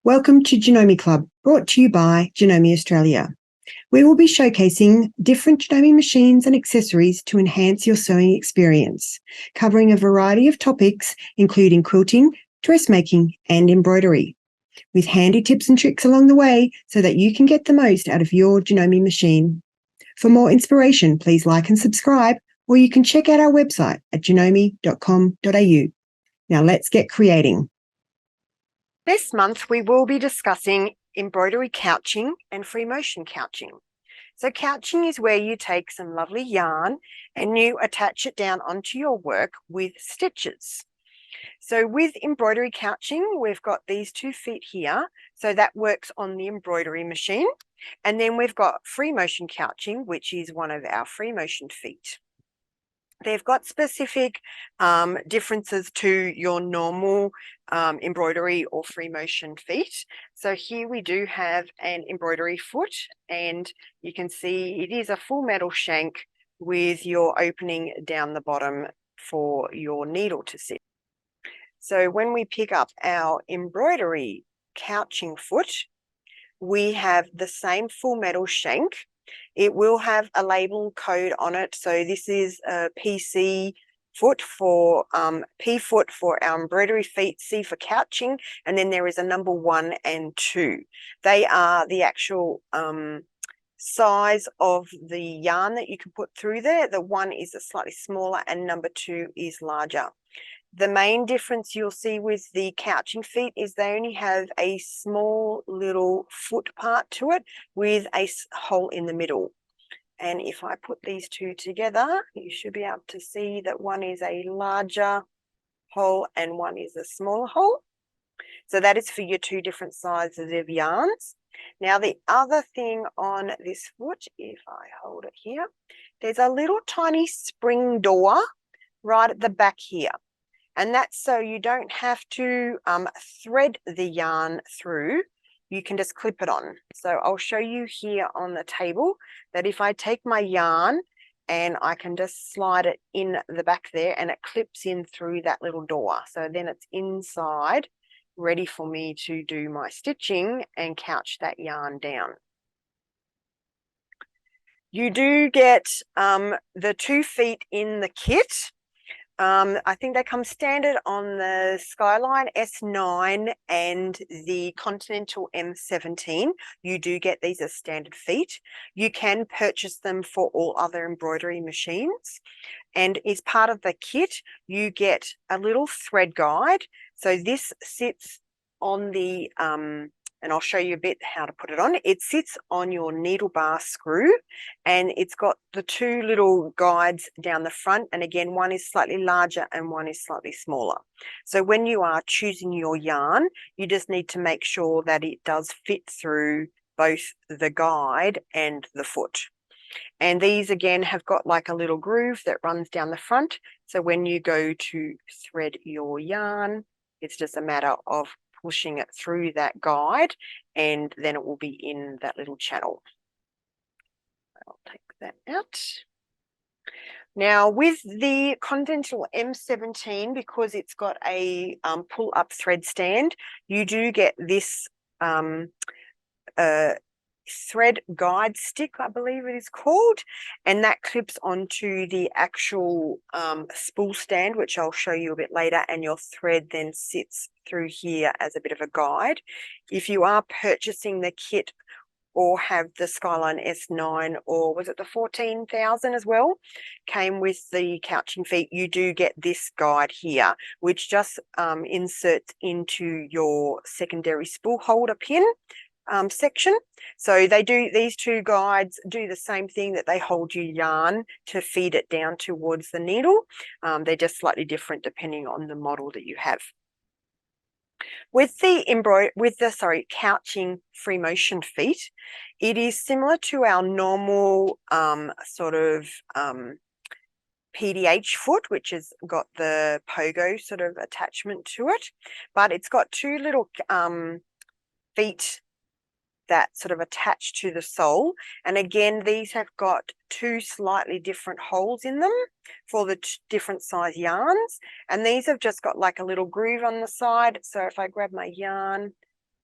Welcome to Janome Club, brought to you by Janome Australia. We will be showcasing different Janome machines and accessories to enhance your sewing experience, covering a variety of topics including quilting, dressmaking and embroidery, with handy tips and tricks along the way so that you can get the most out of your Janome machine. For more inspiration, please like and subscribe, or you can check out our website at janome.com.au. Now let's get creating. This month, we will be discussing embroidery couching and free motion couching. So couching is where you take some lovely yarn and you attach it down onto your work with stitches. So with embroidery couching, we've got these 2 feet here. So that works on the embroidery machine. And then we've got free motion couching, which is one of our free motion feet. They've got specific differences to your normal embroidery or free motion feet. So here we do have an embroidery foot, and you can see it is a full metal shank with your opening down the bottom for your needle to sit. So when we pick up our embroidery couching foot, we have the same full metal shank. It will have a label code on it. So this is a PC foot for P foot for our embroidery feet, C for couching, and then there is a number 1 and 2. They are the actual size of the yarn that you can put through there. The 1 is a slightly smaller and number 2 is larger. The main difference you'll see with the couching feet is they only have a small little foot part to it with a hole in the middle. And if I put these 2 together, you should be able to see that one is a larger hole and one is a smaller hole. So that is for your 2 different sizes of yarns. Now the other thing on this foot, if I hold it here, there's a little tiny spring door right at the back here. And that's so you don't have to thread the yarn through. You can just clip it on. So I'll show you here on the table that if I take my yarn and I can just slide it in the back there and it clips in through that little door. So then it's inside, ready for me to do my stitching and couch that yarn down. You do get the 2 feet in the kit. I think they come standard on the Skyline S9 and the Continental M17. You do get these as standard feet. You can purchase them for all other embroidery machines. And as part of the kit, you get a little thread guide. So this sits on the and I'll show you a bit how to put it on. It sits on your needle bar screw, and it's got the 2 little guides down the front. And again, one is slightly larger and one is slightly smaller. So when you are choosing your yarn, you just need to make sure that it does fit through both the guide and the foot. And these again have got like a little groove that runs down the front. So when you go to thread your yarn, it's just a matter of pushing it through that guide, and then it will be in that little channel. I'll take that out. Now with the Continental M17, because it's got a pull-up thread stand, you do get this thread guide stick, I believe it is called, and that clips onto the actual spool stand, which I'll show you a bit later, and your thread then sits through here as a bit of a guide. If you are purchasing the kit or have the Skyline S9, or was it the 14,000 as well, came with the couching feet, you do get this guide here, which just inserts into your secondary spool holder pin section. So they do, these 2 guides do the same thing, that they hold your yarn to feed it down towards the needle. They're just slightly different depending on the model that you have. With the couching free motion feet, it is similar to our normal PDH foot, which has got the pogo sort of attachment to it, but it's got 2 little feet that sort of attach to the sole. And again, these have got 2 slightly different holes in them for the different size yarns. And these have just got like a little groove on the side. So if I grab my yarn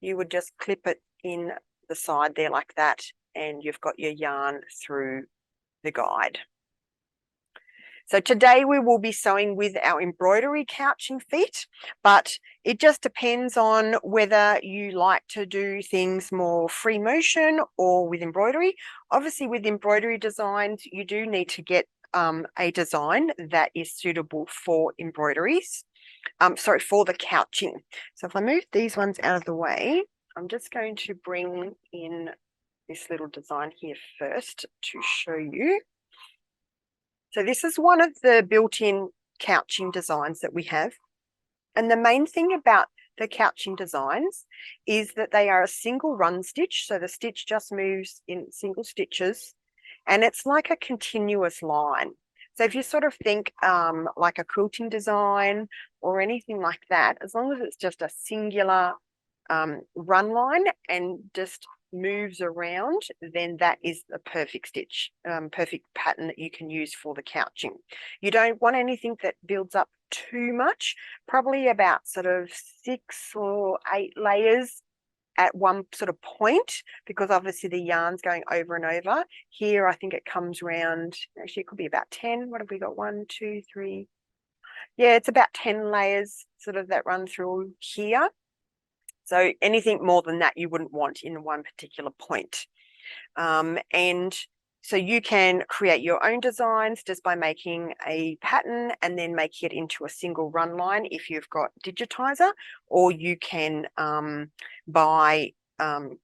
you would just clip it in the side there like that, and you've got your yarn through the guide. So today we will be sewing with our embroidery couching feet, but it just depends on whether you like to do things more free motion or with embroidery. Obviously with embroidery designs, you do need to get a design that is suitable for embroideries, for the couching. So if I move these ones out of the way, I'm just going to bring in this little design here first to show you. So this is one of the built-in couching designs that we have. And the main thing about the couching designs is that they are a single run stitch. So the stitch just moves in single stitches, and it's like a continuous line. So if you sort of think like a quilting design or anything like that, as long as it's just a singular run line and just moves around, then that is the perfect stitch, perfect pattern that you can use for the couching. You don't want anything that builds up too much, probably about sort of 6 or 8 layers at one sort of point, because obviously the yarn's going over and over. Here I think it comes round, actually it could be about 10. What have we got? 1, 2, 3. Yeah, it's about 10 layers sort of that run through here. So anything more than that you wouldn't want in one particular point. And so you can create your own designs just by making a pattern and then make it into a single run line if you've got digitizer, or you can buy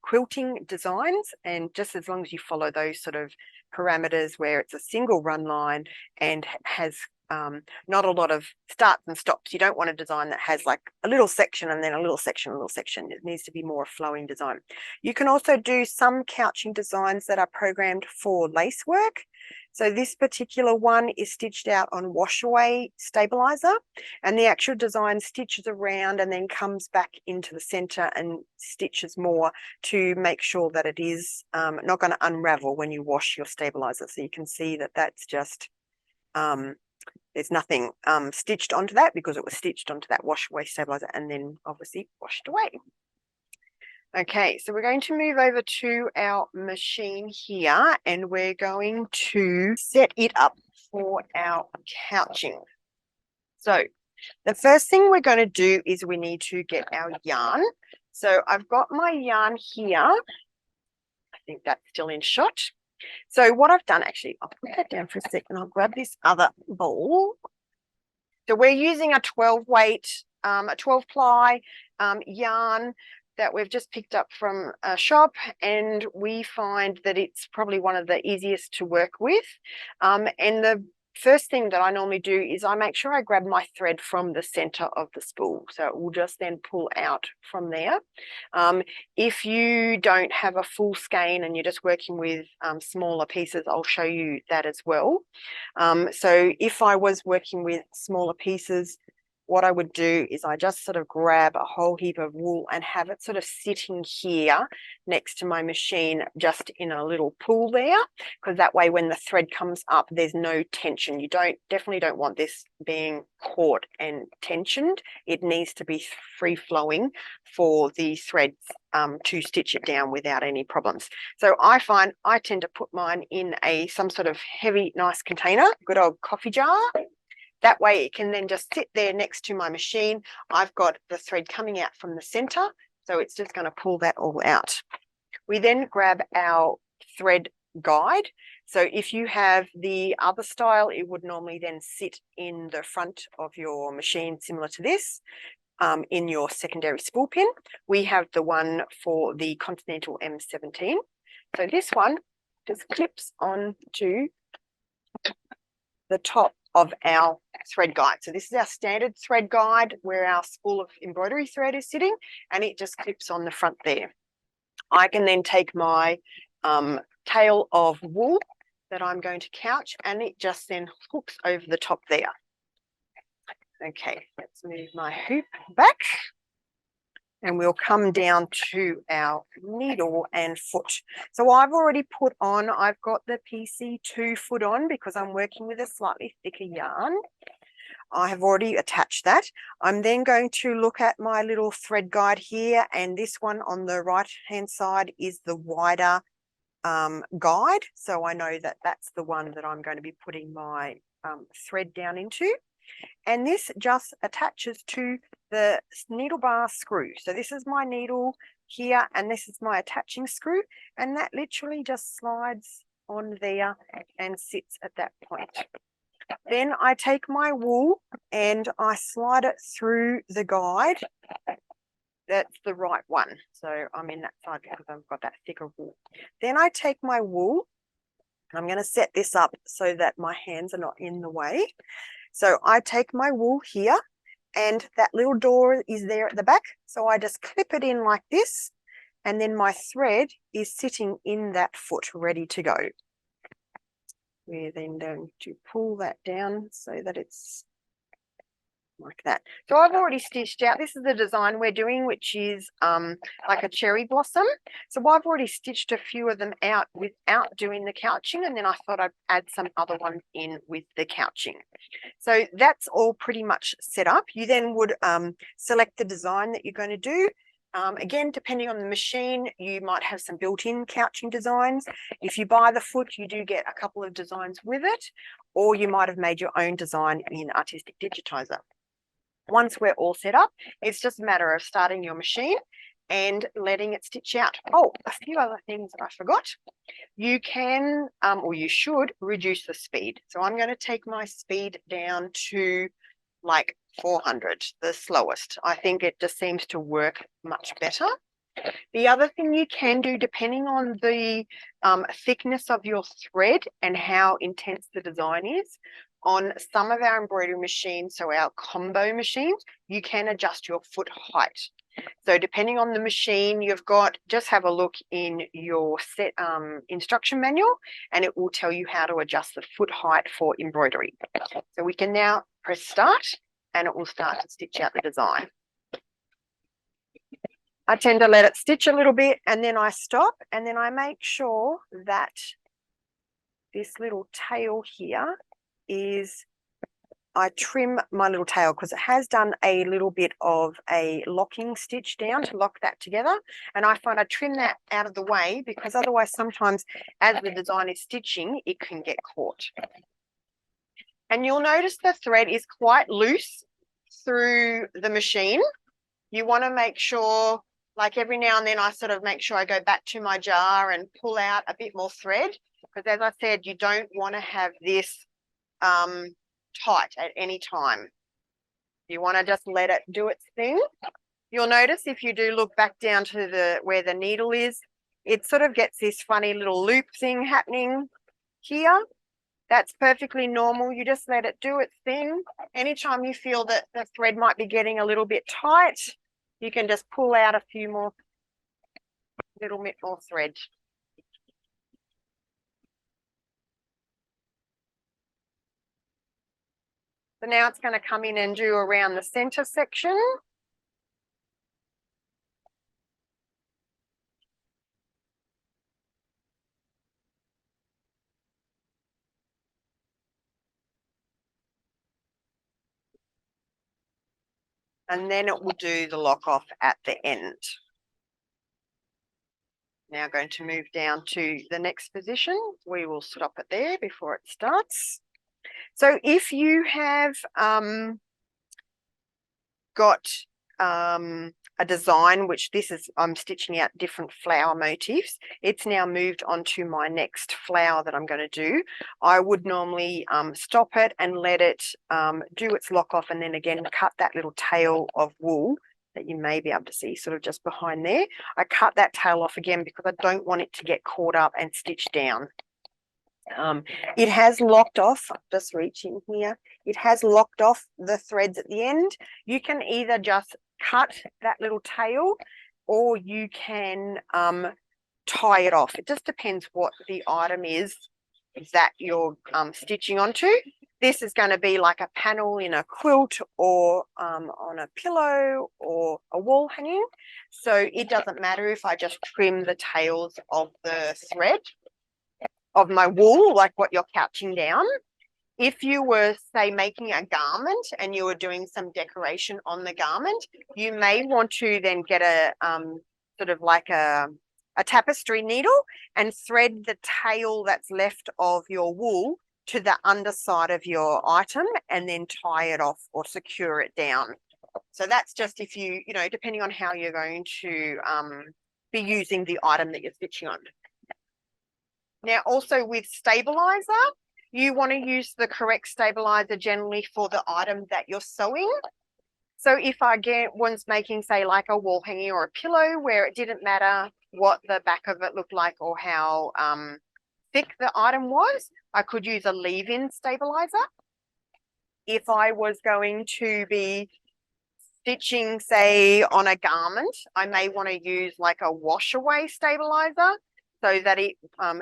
quilting designs, and just as long as you follow those sort of parameters where it's a single run line and has not a lot of starts and stops. You don't want a design that has like a little section and then a little section, a little section. It needs to be more a flowing design. You can also do some couching designs that are programmed for lace work. So this particular one is stitched out on wash away stabilizer, and the actual design stitches around and then comes back into the center and stitches more to make sure that it is not going to unravel when you wash your stabilizer. So you can see that that's just there's nothing stitched onto that because it was stitched onto that wash away stabilizer and then obviously washed away. Okay, so we're going to move over to our machine here, and we're going to set it up for our couching. So the first thing we're going to do is we need to get our yarn. So I've got my yarn here. I think that's still in shot. So what I've done, actually, I'll put that down for a second. I'll grab this other ball. So we're using a 12 weight, a 12 ply yarn that we've just picked up from a shop, and we find that it's probably one of the easiest to work with. And the first thing that I normally do is I make sure I grab my thread from the center of the spool. So it will just then pull out from there. If you don't have a full skein and you're just working with smaller pieces, I'll show you that as well. So if I was working with smaller pieces, what I would do is I just sort of grab a whole heap of wool and have it sort of sitting here next to my machine, just in a little pool there, because that way when the thread comes up, there's no tension. You definitely don't want this being caught and tensioned. It needs to be free flowing for the threads to stitch it down without any problems. So I find I tend to put mine in some sort of heavy, nice container, good old coffee jar. That way it can then just sit there next to my machine. I've got the thread coming out from the center, so it's just going to pull that all out. We then grab our thread guide. So if you have the other style, it would normally then sit in the front of your machine, similar to this, in your secondary spool pin. We have the one for the Continental M17. So this one just clips onto the top of our thread guide. So this is our standard thread guide where our spool of embroidery thread is sitting, and it just clips on the front there. I can then take my tail of wool that I'm going to couch, and it just then hooks over the top there. Okay, let's move my hoop back, and we'll come down to our needle and foot. So I've already I've got the PC2 foot on because I'm working with a slightly thicker yarn. I have already attached that. I'm then going to look at my little thread guide here, and this one on the right hand side is the wider guide, so I know that that's the one that I'm going to be putting my thread down into. And this just attaches to the needle bar screw. So this is my needle here, and this is my attaching screw, and that literally just slides on there and sits at that point. Then I take my wool and I slide it through the guide. That's the right one. So I'm in that side because I've got that thicker wool. Then I take my wool, and I'm going to set this up so that my hands are not in the way. So I take my wool here, and that little door is there at the back. So I just clip it in like this, and then my thread is sitting in that foot ready to go. We're then going to pull that down so that it's like that. So I've already stitched out. This is the design we're doing, which is like a cherry blossom. So I've already stitched a few of them out without doing the couching, and then I thought I'd add some other ones in with the couching. So that's all pretty much set up. You then would select the design that you're going to do. Again, depending on the machine, you might have some built-in couching designs. If you buy the foot, you do get a couple of designs with it, or you might have made your own design in Artistic Digitizer. Once we're all set up, it's just a matter of starting your machine and letting it stitch out. Oh, a few other things that I forgot. You can, or you should, reduce the speed. So I'm going to take my speed down to like 400, the slowest. I think it just seems to work much better. The other thing you can do, depending on the thickness of your thread and how intense the design is, on some of our embroidery machines, so our combo machines, you can adjust your foot height. So depending on the machine you've got, just have a look in your set instruction manual, and it will tell you how to adjust the foot height for embroidery. So we can now press start, and it will start to stitch out the design. I tend to let it stitch a little bit, and then I stop, and then I make sure that this little tail here is, I trim my little tail because it has done a little bit of a locking stitch down to lock that together. And I find I trim that out of the way because otherwise sometimes as the design is stitching, it can get caught. And you'll notice the thread is quite loose through the machine. You want to make sure, like every now and then I sort of make sure I go back to my jar and pull out a bit more thread, because as I said, you don't want to have this tight at any time. You want to just let it do its thing. You'll notice if you do look back down to where the needle is, it sort of gets this funny little loop thing happening here. That's perfectly normal. You just let it do its thing. Anytime you feel that the thread might be getting a little bit tight, you can just pull out a few more, little bit more thread. So now it's going to come in and do around the center section. And then it will do the lock off at the end. Now going to move down to the next position. We will stop it there before it starts. So if you have got a design, which this is, I'm stitching out different flower motifs, it's now moved on to my next flower that I'm going to do. I would normally stop it and let it do its lock off, and then again cut that little tail of wool that you may be able to see sort of just behind there. I cut that tail off again because I don't want it to get caught up and stitched down. It has locked off, just reaching here, it has locked off the threads at the end. You can either just cut that little tail, or you can tie it off. It just depends what the item is that you're stitching onto. This is going to be like a panel in a quilt, or on a pillow, or a wall hanging. So it doesn't matter if I just trim the tails of the thread of my wool, like what you're couching down. If you were, say, making a garment and you were doing some decoration on the garment, you may want to then get a sort of like a tapestry needle and thread the tail that's left of your wool to the underside of your item and then tie it off or secure it down. So that's just if you, depending on how you're going to be using the item that you're stitching on. Now, also with stabilizer, you want to use the correct stabilizer generally for the item that you're sewing. So if I was making, say, like a wall hanging or a pillow where it didn't matter what the back of it looked like or how thick the item was, I could use a leave-in stabilizer. If I was going to be stitching, say, on a garment, I may want to use like a wash away stabilizer so that it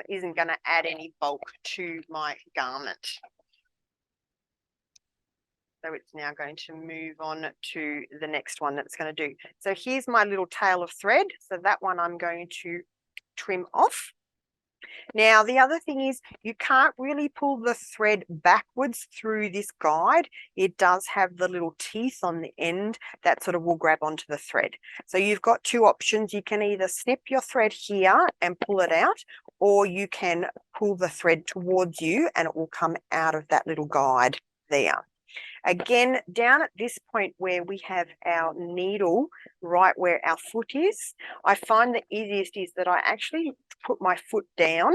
isn't going to add any bulk to my garment. So it's now going to move on to the next one that's going to do. So here's my little tail of thread. So that one I'm going to trim off. Now, the other thing is you can't really pull the thread backwards through this guide. It does have the little teeth on the end that sort of will grab onto the thread. So you've got two options. You can either snip your thread here and pull it out, or you can pull the thread towards you and it will come out of that little guide there. Again, down at this point where we have our needle right where our foot is, I find the easiest is that I actually put my foot down,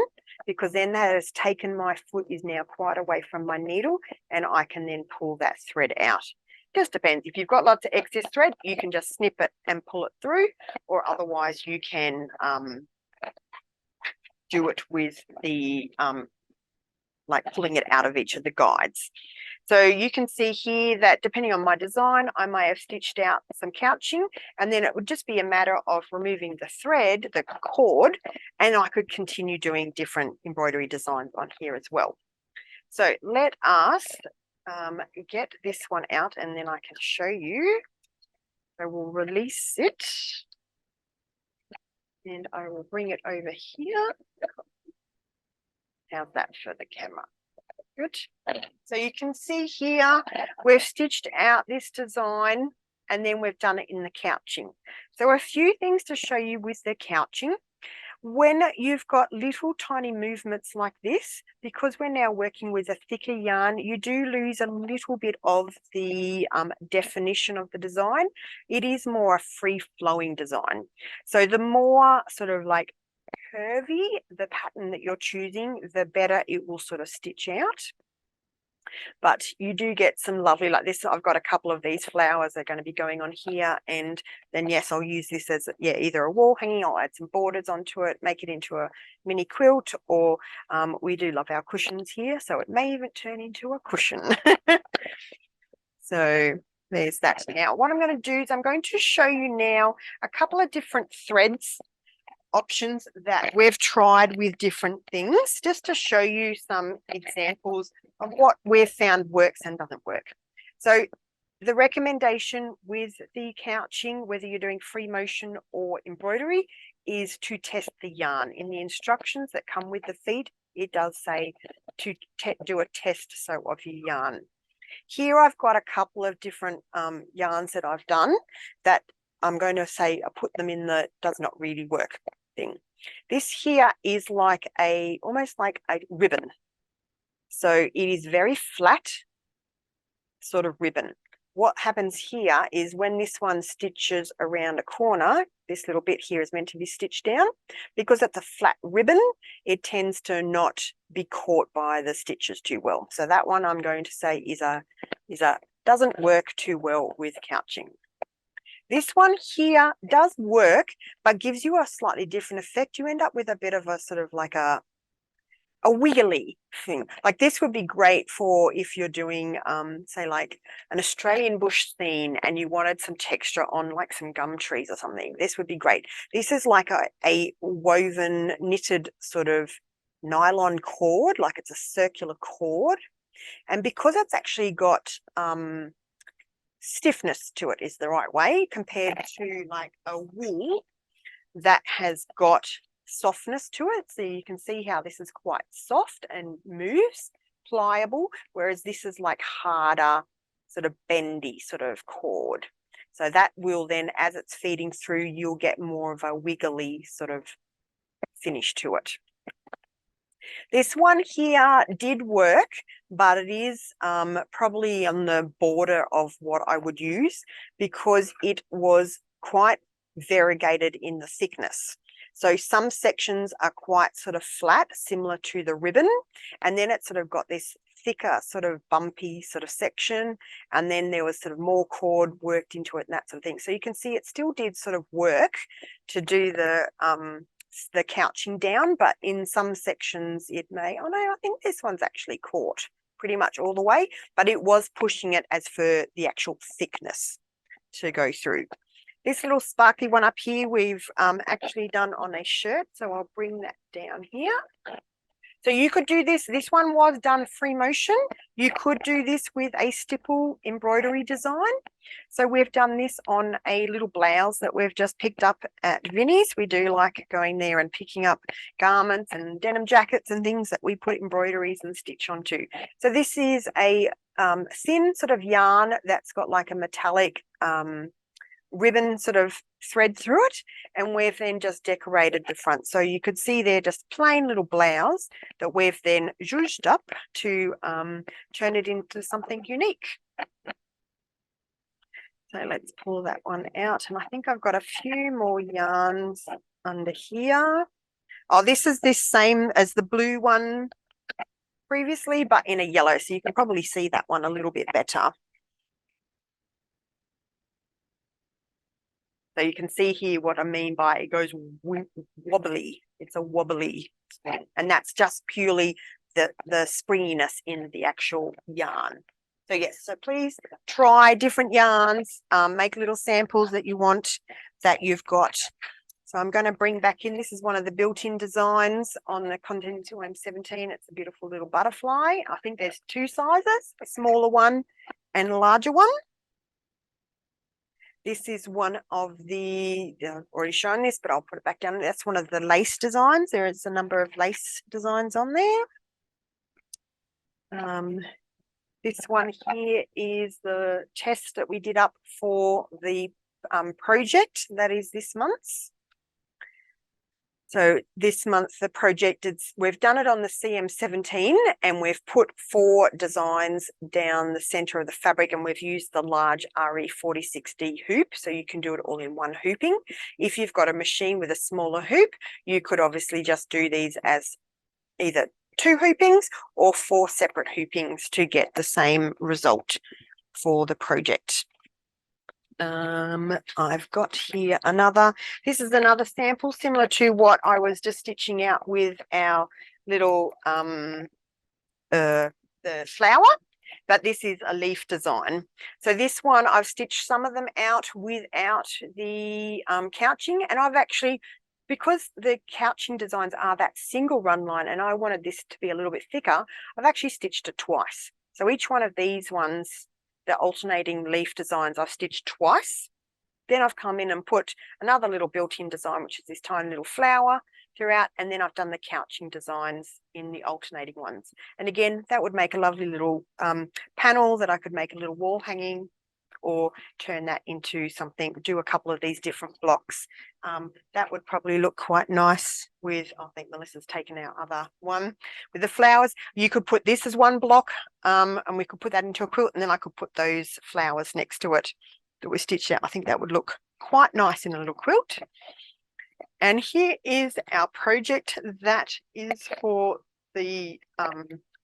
because then that has taken my foot is now quite away from my needle and I can then pull that thread out. Just depends. If you've got lots of excess thread, you can just snip it and pull it through, or otherwise you can do it with the like pulling it out of each of the guides. So you can see here that depending on my design, I may have stitched out some couching, and then it would just be a matter of removing the thread, the cord, and I could continue doing different embroidery designs on here as well. So let us get this one out and then I can show you. So we'll release it and I will bring it over here. How's that for the camera? Good. So you can see here, we've stitched out this design and then we've done it in the couching. So a few things to show you with the couching. When you've got little tiny movements like this, because we're now working with a thicker yarn, you do lose a little bit of the definition of the design. It is more a free-flowing design. So the more sort of like curvy the pattern that you're choosing, the better it will sort of stitch out. But you do get some lovely, like this, I've got a couple of these flowers that are going to be going on here, and then yes, I'll use this as either a wall hanging, I'll add some borders onto it, make it into a mini quilt, or we do love our cushions here, so it may even turn into a cushion. So there's that. Now what I'm going to do is I'm going to show you now a couple of different threads options that we've tried with different things, just to show you some examples of what we've found works and doesn't work. So the recommendation with the couching, whether you're doing free motion or embroidery, is to test the yarn. In the instructions that come with the feed, it does say to do a test sew of your yarn. Here I've got a couple of different yarns that I've done that I'm going to say I put them in the does not really work thing. This here is like almost like a ribbon. So it is very flat sort of ribbon. What happens here is when this one stitches around a corner, this little bit here is meant to be stitched down. Because it's a flat ribbon, it tends to not be caught by the stitches too well. So that one I'm going to say doesn't work too well with couching. This one here does work, but gives you a slightly different effect. You end up with a bit of a sort of like a wiggly thing. Like this would be great for if you're doing, say like an Australian bush scene and you wanted some texture on like some gum trees or something. This would be great. This is like a woven knitted sort of nylon cord, like it's a circular cord. And because it's actually got stiffness to it is the right way compared to like a wool that has got softness to it. So you can see how this is quite soft and moves. pliable, whereas this is like harder, sort of bendy sort of cord. So that will then, as it's feeding through, you'll get more of a wiggly sort of finish to it. This one here did work, but it is probably on the border of what I would use because it was quite variegated in the thickness. So some sections are quite sort of flat, similar to the ribbon, and then it's sort of got this thicker sort of bumpy sort of section, and then there was sort of more cord worked into it and that sort of thing. So you can see it still did sort of work to do the couching down, but in some sections it may, oh no, I think this one's actually caught pretty much all the way, but it was pushing it as for the actual thickness to go through. This little sparkly one up here, we've actually done on a shirt. So I'll bring that down here. So you could do this. This one was done free motion. You could do this with a stipple embroidery design. So we've done this on a little blouse that we've just picked up at Vinnie's. We do like going there and picking up garments and denim jackets and things that we put embroideries and stitch onto. So this is a thin sort of yarn that's got like a metallic ribbon sort of thread through it, and we've then just decorated the front. So you could see there just plain little blouse that we've then zhuzhed up to turn it into something unique. So let's pull that one out, and I think I've got a few more yarns under here. Oh, this is this same as the blue one previously, but in a yellow, so you can probably see that one a little bit better. So you can see here what I mean by it goes wobbly. It's a wobbly, and that's just purely the springiness in the actual yarn. So yes, so please try different yarns, make little samples that you want, that you've got. So I'm going to bring back in, this is one of the built-in designs on the Continental M17. It's a beautiful little butterfly. I think there's two sizes, a smaller one and a larger one. This is one of the, I've already shown this, but I'll put it back down. That's one of the lace designs. There is a number of lace designs on there. This one here is the test that we did up for the project that is this month's. So this month, the project, we've done it on the CM17 and we've put 4 designs down the center of the fabric, and we've used the large RE46D hoop. So you can do it all in one hooping. If you've got a machine with a smaller hoop, you could obviously just do these as either 2 hoopings or 4 separate hoopings to get the same result for the project. I've got here another, this is another sample similar to what I was just stitching out with our little the flower, but this is a leaf design. So this one I've stitched some of them out without the couching, and I've actually, because the couching designs are that single run line and I wanted this to be a little bit thicker, I've actually stitched it twice. So each one of these ones, the alternating leaf designs, I've stitched twice. Then I've come in and put another little built-in design, which is this tiny little flower throughout, and then I've done the couching designs in the alternating ones. And again, that would make a lovely little panel that I could make a little wall hanging, or turn that into something, do a couple of these different blocks. That would probably look quite nice with, I think Melissa's taken our other one with the flowers. You could put this as one block, and we could put that into a quilt, and then I could put those flowers next to it that were stitched out. I think that would look quite nice in a little quilt. And here is our project that is for the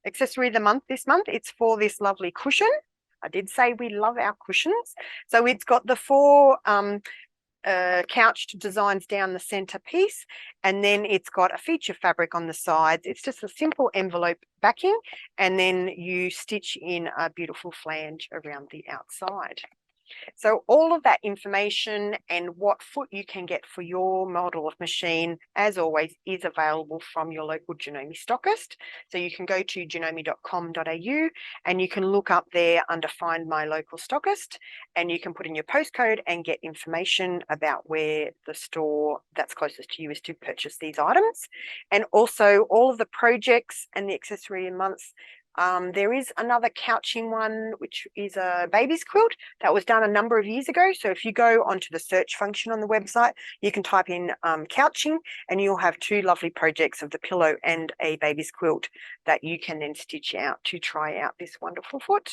accessory of the month this month. It's for this lovely cushion. I did say we love our cushions. So it's got the 4 couched designs down the center piece, and then it's got a feature fabric on the sides. It's just a simple envelope backing, and then you stitch in a beautiful flange around the outside. So all of that information and what foot you can get for your model of machine, as always, is available from your local Janome stockist. So you can go to janome.com.au and you can look up there under Find My Local Stockist, and you can put in your postcode and get information about where the store that's closest to you is to purchase these items. And also all of the projects and the accessory months There is another couching one, which is a baby's quilt that was done a number of years ago. So if you go onto the search function on the website, you can type in couching and you'll have two lovely projects of the pillow and a baby's quilt that you can then stitch out to try out this wonderful foot.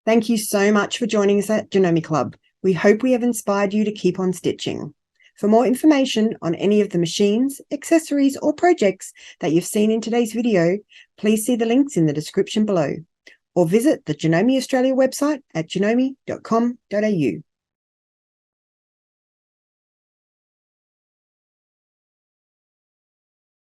Thank you so much for joining us at Janome Club. We hope we have inspired you to keep on stitching. For more information on any of the machines, accessories, or projects that you've seen in today's video, please see the links in the description below, or visit the Janome Australia website at janome.com.au.